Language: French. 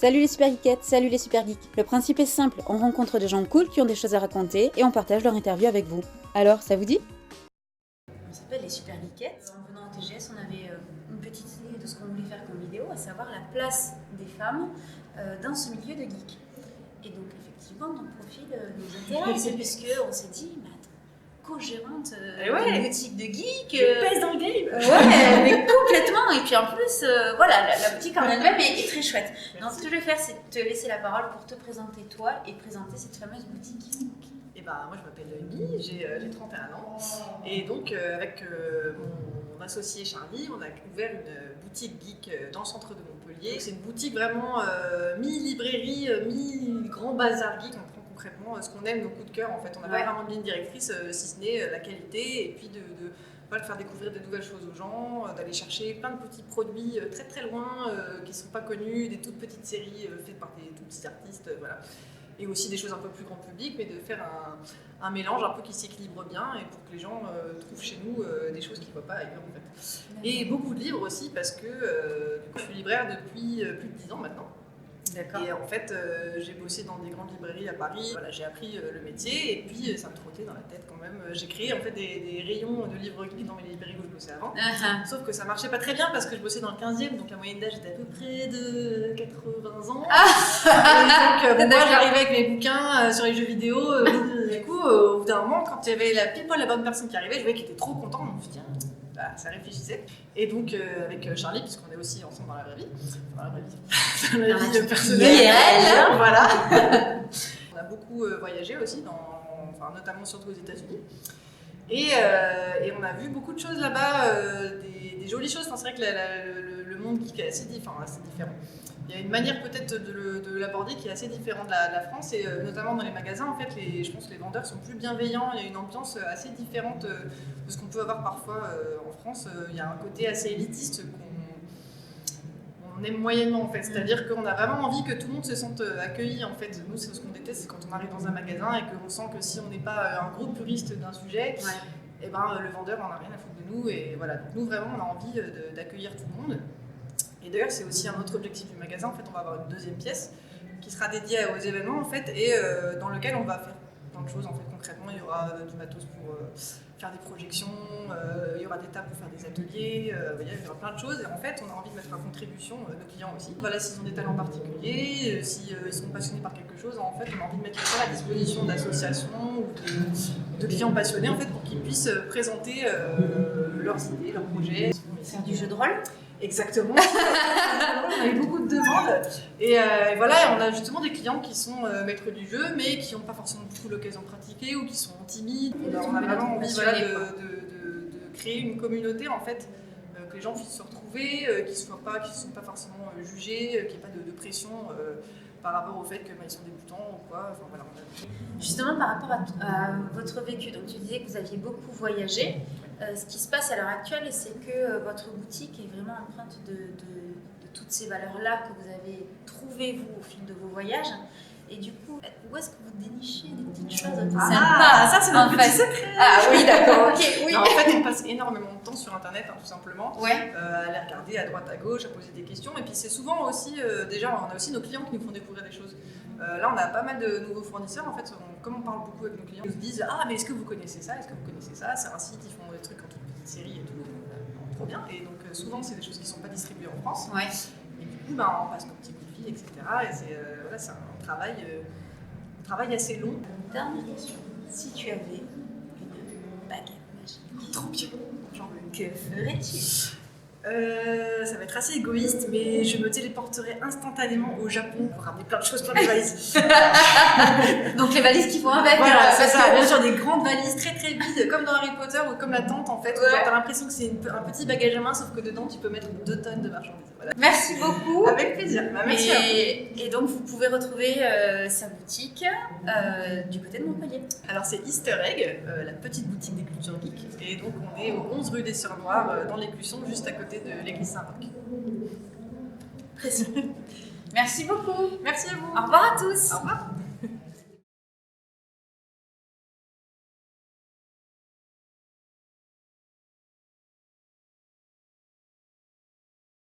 Salut les super geekettes, salut les super geeks. Le principe est simple, on rencontre des gens cool qui ont des choses à raconter et on partage leur interview avec vous. Alors, ça vous dit? On s'appelle les super geekettes. En venant au TGS, on avait une petite idée de ce qu'on voulait faire comme vidéo, à savoir la place des femmes dans ce milieu de geek. Et donc effectivement, notre profil nous intéresse puisqu'on s'est dit, mais attends, co-gérante d'une boutique de geek. Pèse dans le game. Ouais, mais complètement. Et puis en plus, voilà, la boutique en elle-même est très chouette. Donc ce que je vais faire, c'est te laisser la parole pour te présenter toi et présenter cette fameuse boutique. Et ben, moi je m'appelle Amy, j'ai 31 ans. Et donc avec mon associé Charlie, on a ouvert une boutique geek dans le centre de Montpellier. C'est une boutique vraiment mi-librairie, mi-grand bazar geek. On prend concrètement ce qu'on aime, nos coups de cœur. En fait, on n'a pas vraiment de ligne directrice, si ce n'est la qualité et puis de faire découvrir de nouvelles choses aux gens, d'aller chercher plein de petits produits très très loin qui ne sont pas connus, des toutes petites séries faites par des tout petits artistes, voilà. Et aussi des choses un peu plus grand public, mais de faire un mélange un peu qui s'équilibre bien et pour que les gens trouvent chez nous des choses qu'ils ne voient pas ailleurs en fait. Et beaucoup de livres aussi parce que je suis libraire depuis plus de 10 ans maintenant. D'accord. Et en fait, j'ai bossé dans des grandes librairies à Paris. Voilà, j'ai appris le métier et puis ça me trottait dans la tête quand même. J'ai créé en fait des rayons de livres geeks dans mes librairies où je bossais avant. Sauf que ça marchait pas très bien parce que je bossais dans le 15e, donc la moyenne d'âge était à peu près de 80 ans. Et donc moi j'arrivais avec mes bouquins sur les jeux vidéo. Du coup, au bout d'un moment, quand il y avait pile poil la bonne personne qui arrivait, je voyais qu'il était trop content. Donc je me suis dit, bah, ça réfléchissait. Et donc avec Charlie, puisqu'on est aussi ensemble dans la vraie vie, dans la vie personnelle, voilà. On a beaucoup voyagé aussi, notamment surtout aux États-Unis. Et on a vu beaucoup de choses là-bas, des jolies choses. Enfin, c'est vrai que le monde geek est assez différent. Il y a une manière peut-être de l'aborder qui est assez différente de la France, et notamment dans les magasins, en fait, je pense que les vendeurs sont plus bienveillants. Il y a une ambiance assez différente de ce qu'on peut avoir parfois en France. Il y a un côté assez élitiste qu'on aime moyennement, en fait. C'est-à-dire qu'on a vraiment envie que tout le monde se sente accueilli, en fait. Nous, c'est ce qu'on déteste, c'est quand on arrive dans un magasin et qu'on sent que si on n'est pas un gros puriste d'un sujet, et ben, le vendeur en a rien à foutre de nous. Et voilà. Donc nous, vraiment, on a envie d'accueillir tout le monde. Et d'ailleurs, c'est aussi un autre objectif du magasin. En fait, on va avoir une deuxième pièce qui sera dédiée aux événements, en fait, et dans lequel on va faire plein de choses. En fait, concrètement, il y aura du matos pour faire des projections, il y aura des tables pour faire des ateliers, il y aura plein de choses. Et en fait, on a envie de mettre à contribution nos clients aussi. Voilà, s'ils ont des talents particuliers, s'ils sont passionnés par quelque chose, en fait, on a envie de mettre ça à la disposition d'associations ou de clients passionnés, en fait, pour qu'ils puissent présenter leurs idées, leurs projets. Faire du jeu de rôle. Exactement. On a eu beaucoup de demandes et voilà, on a justement des clients qui sont maîtres du jeu mais qui n'ont pas forcément beaucoup l'occasion de pratiquer ou qui sont timides. On a vraiment envie de créer une communauté en fait, que les gens puissent se retrouver, qui ne sont pas forcément jugés, qu'il n'y ait pas de pression par rapport au fait qu'ils sont débutants ou quoi. Enfin, voilà, Justement, par rapport à votre vécu, donc tu disais que vous aviez beaucoup voyagé. Ce qui se passe à l'heure actuelle, c'est que votre boutique est vraiment empreinte de toutes ces valeurs-là que vous avez trouvées, vous, au fil de vos voyages. Et du coup, où est-ce que vous dénichez des petites choses sympas? Ça, c'est notre petit secret. Ah oui, d'accord, ok. Oui. Non, en fait, on passe énormément de temps sur Internet, tout simplement, à aller regarder à droite, à gauche, à poser des questions. Et puis, c'est souvent aussi, déjà, on a aussi nos clients qui nous font découvrir des choses. Là, on a pas mal de nouveaux fournisseurs. En fait, comme on parle beaucoup avec nos clients, ils nous disent « Ah, mais est-ce que vous connaissez ça? Est-ce que vous connaissez ça » C'est un site, ils font des trucs en toute petite série et tout. Trop bien. Et donc, souvent, c'est des choses qui ne sont pas distribuées en France. Et du coup, on passe nos petits coups de fil, etc. Et c'est un travail assez long. Dernière question. Si tu avais une baguette magique, Trop bien. que ferais-tu? Ça va être assez égoïste, mais je me téléporterai instantanément au Japon pour ramener plein de choses plein de valises. Donc les valises qui vont avec. Voilà, c'est ça. Bien sûr, des grandes valises très très vides, comme dans Harry Potter ou comme la tente en fait. Où t'as l'impression que c'est un petit bagage à main, sauf que dedans tu peux mettre 2 tonnes de marchandises. Voilà. Merci beaucoup. Avec plaisir. Merci. Et donc vous pouvez retrouver sa boutique du côté de Montpellier. Alors c'est Easter Egg, la petite boutique des cultures geeks. Et donc on est au 11 rue des Sœurs Noires, dans l'Écusson, juste à côté de l'église Saint-Roch. Précis. Merci beaucoup. Merci à vous. Au revoir à tous. Au revoir.